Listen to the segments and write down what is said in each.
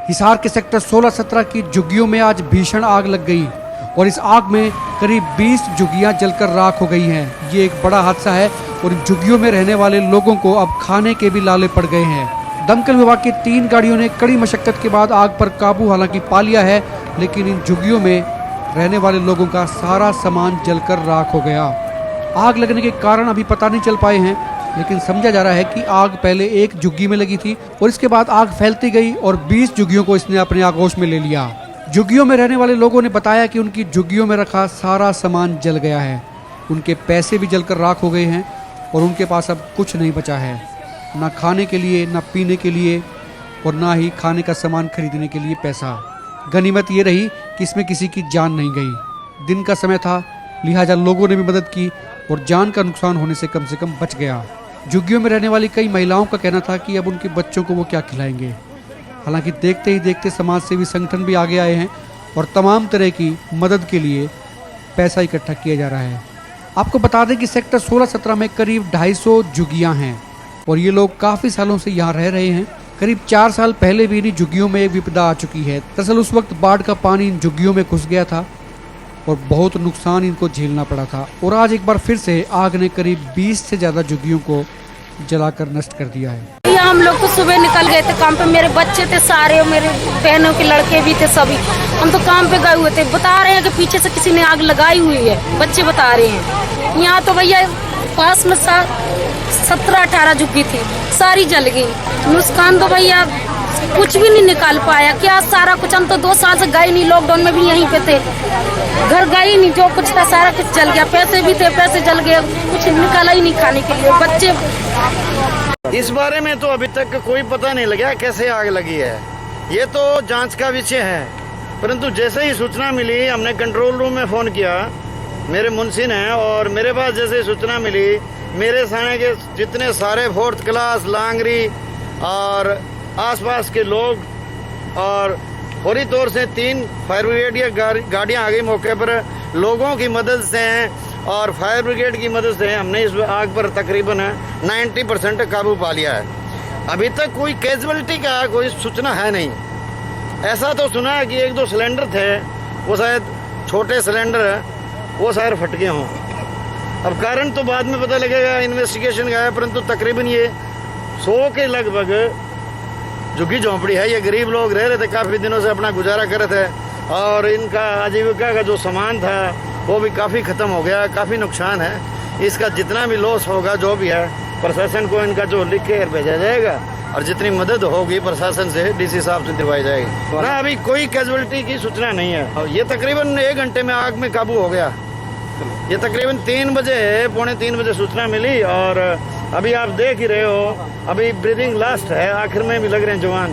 हिसार के सेक्टर 16-17 की झुग्गियों में आज भीषण आग लग गई और इस आग में करीब 20 झुग्गियां जलकर राख हो गई हैं। ये एक बड़ा हादसा है और इन झुग्गियों में रहने वाले लोगों को अब खाने के भी लाले पड़ गए हैं। दमकल विभाग की 3 गाड़ियों ने कड़ी मशक्कत के बाद आग पर काबू हालांकि पा लिया है, लेकिन इन झुग्गियों में रहने वाले लोगों का सारा सामान जलकर राख हो गया। आग लगने के कारण अभी पता नहीं चल पाए हैं, लेकिन समझा जा रहा है कि आग पहले एक झुग्गी में लगी थी और इसके बाद आग फैलती गई और 20 झुग्गियों को इसने अपने आगोश में ले लिया। झुग्गियों में रहने वाले लोगों ने बताया कि उनकी झुग्गियों में रखा सारा सामान जल गया है। उनके पैसे भी जलकर राख हो गए हैं और उनके पास अब कुछ नहीं बचा है, ना खाने के लिए, ना पीने के लिए और ना ही खाने का सामान खरीदने के लिए पैसा। गनीमत ये रही कि इसमें किसी की जान नहीं गई। दिन का समय था, लिहाजा लोगों ने भी मदद की और जान का नुकसान होने से कम बच गया। झुग्गियों में रहने वाली कई महिलाओं का कहना था कि अब उनके बच्चों को वो क्या खिलाएंगे। हालांकि देखते ही देखते समाज सेवी संगठन भी आगे आए हैं और तमाम तरह की मदद के लिए पैसा इकट्ठा किया जा रहा है। आपको बता दें कि सेक्टर 16-17 में करीब 250 झुग्गियां हैं और ये लोग काफ़ी सालों से यहाँ रह रहे हैं। करीब 4 साल पहले भी इन झुग्गियों में एक विपदा आ चुकी है। दरअसल उस वक्त बाढ़ का पानी इन झुग्गियों में घुस गया था और बहुत नुकसान इनको झेलना पड़ा था और आज एक बार फिर से आग ने करीब 20 से ज़्यादा झुग्गियों को जलाकर नष्ट कर दिया है। हम लोग तो सुबह निकल गए थे काम पे, मेरे बच्चे थे सारे, मेरे बहनों के लड़के भी थे सभी। हम तो काम पे गए हुए थे। बता रहे हैं कि पीछे से किसी ने आग लगाई हुई है, बच्चे बता रहे हैं। यहाँ तो भैया पास में 17-18 झुग्गी थी, सारी जल गई। नुकसान तो भैया कुछ भी नहीं निकाल पाया। क्या सारा कुछ, हम तो 2 साल से गए नहीं, लॉकडाउन में भी यहीं पे थे, घर गए नहीं। जो कुछ था सारा कुछ जल गया। पैसे भी थे, पैसे जल गए, कुछ निकाला ही नहीं खाने के लिए। बच्चे इस बारे में तो अभी तक कोई पता नहीं लगा कैसे आग लगी है। ये तो जांच का विषय है, परंतु जैसे ही सूचना मिली हमने कंट्रोल रूम में फोन किया, मेरे मुंशी ने, और मेरे पास जैसे ही सूचना मिली, मेरे थाने के जितने सारे 4th क्लास, लांगरी और आसपास के लोग और फौरी तौर से 3 फायर ब्रिगेड गाड़ियां आ गई मौके पर। लोगों की मदद से और फायर ब्रिगेड की मदद से हमने इस आग पर तकरीबन 90% काबू पा लिया है। अभी तक कोई कैजुअलिटी का कोई सूचना है नहीं। ऐसा तो सुना है कि 1-2 सिलेंडर थे, वो शायद छोटे सिलेंडर, वो शायद फट गए हों। अब कारण तो बाद में पता लगेगा, इन्वेस्टिगेशन का है, परंतु तकरीबन ये 100 के लगभग झुग्गी झोंपड़ी है। ये गरीब लोग रह रहे थे, काफ़ी दिनों से अपना गुजारा कर रहे थे और इनका आजीविका का जो सामान था वो भी काफ़ी ख़त्म हो गया। काफ़ी नुकसान है। इसका जितना भी लॉस होगा, जो भी है, प्रशासन को इनका जो लिख के भेजा जाएगा और जितनी मदद होगी प्रशासन से, डीसी साहब से दिलवाई जाएगी। ना अभी कोई कैजुअलिटी की सूचना नहीं है। और ये तकरीबन 1 घंटे में आग में काबू हो गया। ये तकरीबन 3 बजे, पौने 3 बजे सूचना मिली और अभी आप देख ही रहे हो, अभी ब्रीदिंग लास्ट है, आखिर में भी लग रहे हैं जवान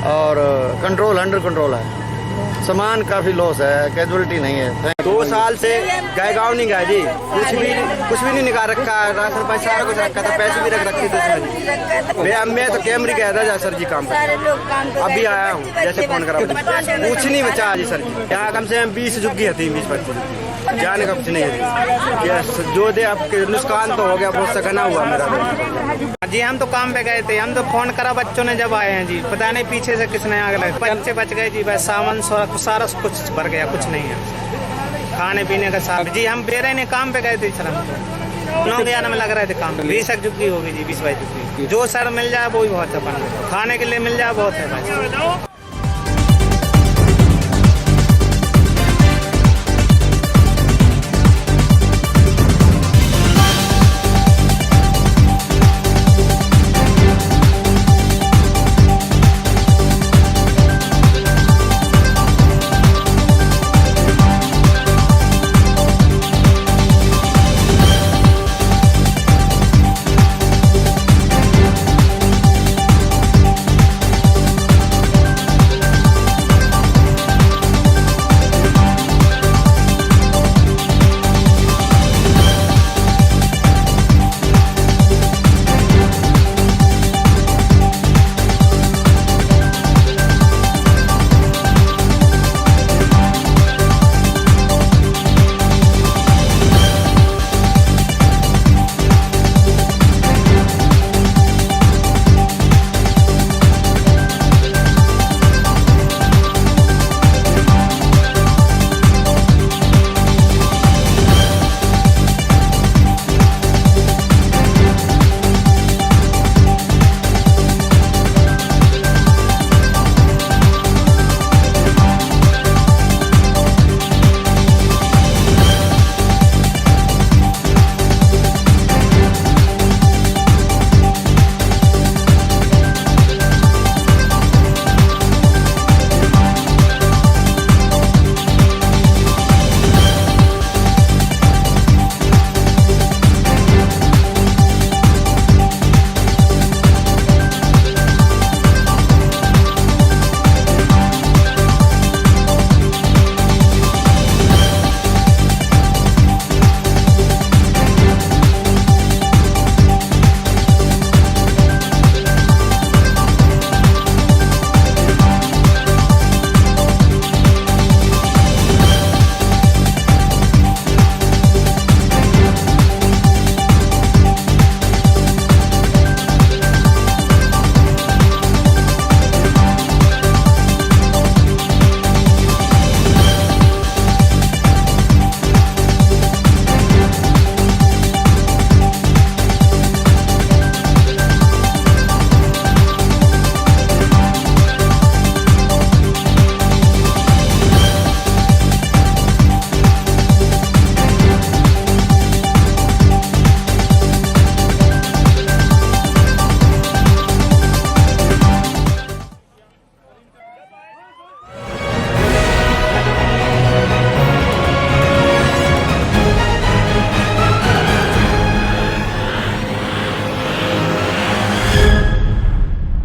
और कंट्रोल, अंडर कंट्रोल है। सामान काफी लॉस है, कैजुअलिटी नहीं है। 2 साल से गए गाँव नहीं गए जी, कुछ भी नहीं निकाल रखा है। राशन पानी सारा कुछ रखा था, पैसे भी रख रखे थे उसमें। मैं तो कैमरे गया था सर जी काम पर, अभी आया हूँ जैसे फोन करा, कुछ नहीं बचा जी सर जी। यहाँ कम से कम 20 झुग्गी थी, 20-25 जाने का कुछ नहीं है। जो दे आपके नुकसान तो हो गया, बहुत सकना हुआ मेरा जी। हम तो काम पे गए थे, हम तो फोन करा, बच्चों ने जब आए हैं जी, पता नहीं पीछे से किसने आग लगा। बच्चे बच गए जी, बस सामान सारा कुछ भर गया, कुछ नहीं है खाने पीने का सामान जी। हम बेरे ने काम पे गए थे सर, हम 9 में लग रहे थे काम। 20 झुग्गी होगी जी, 20-22 झुग्गी। जो सर मिल जाए वो ही बहुत है, खाने के लिए मिल जाए बहुत है।